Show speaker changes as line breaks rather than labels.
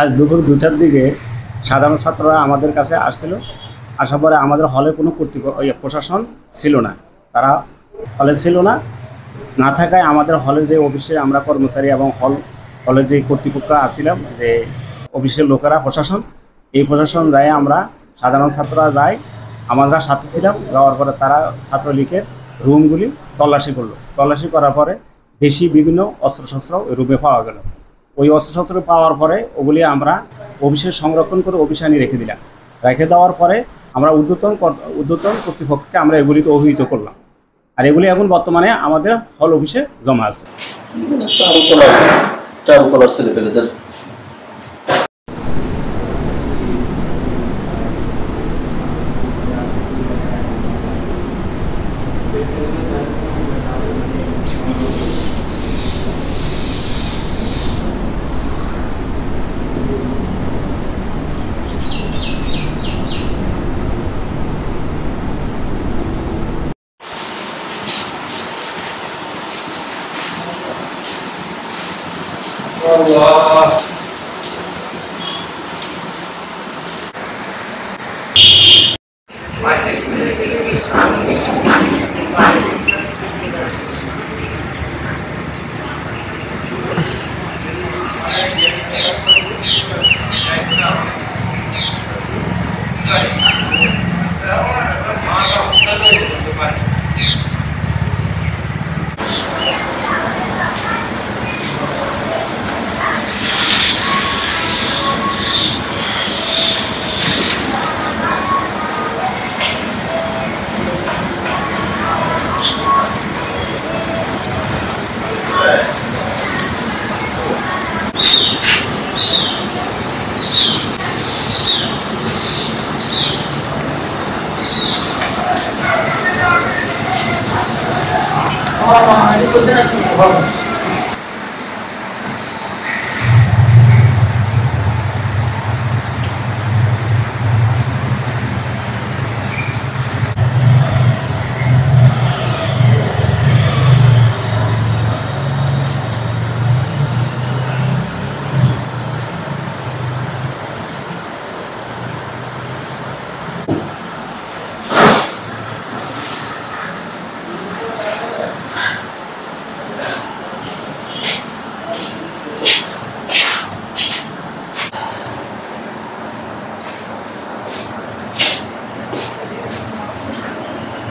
আজ দুপুর 2টার দিকে সাধারণ ছাত্ররা আমাদের কাছে আসছিল। আসার পরে আমাদের হলে কোনো প্রশাসন ছিল না, তারা হলে ছিল না। না থাকায় আমাদের হলে যে অফিসে আমরা কর্মচারী এবং হলে যে কর্তৃপক্ষ আসছিলাম, যে অফিসের লোকেরা প্রশাসন, এই প্রশাসন যায়, আমরা সাধারণ ছাত্ররা যাই, আমরা সাথে ছিলাম। যাওয়ার পরে তারা ছাত্রলীগের রুমগুলি তল্লাশি করলো। তল্লাশি করার পরে দেশি বিভিন্ন অস্ত্রশস্ত্র ওই রুমে পাওয়া গেল। ওই অস্ত্রশস্ত্র পাওয়ার পরে ওগুলি আমরা অফিসে সংরক্ষণ করে অফিসে আনি রেখে দিলাম। রেখে দেওয়ার পরে আমরা ঊর্ধ্বতন কর্তৃপক্ষকে আমরা এগুলিকে অভিহিত করলাম। আর এগুলি এখন বর্তমানে আমাদের হল অফিসে জমা আছে।
চারুকলার ছেলেপেলেদের Allah. Oh, ini sudah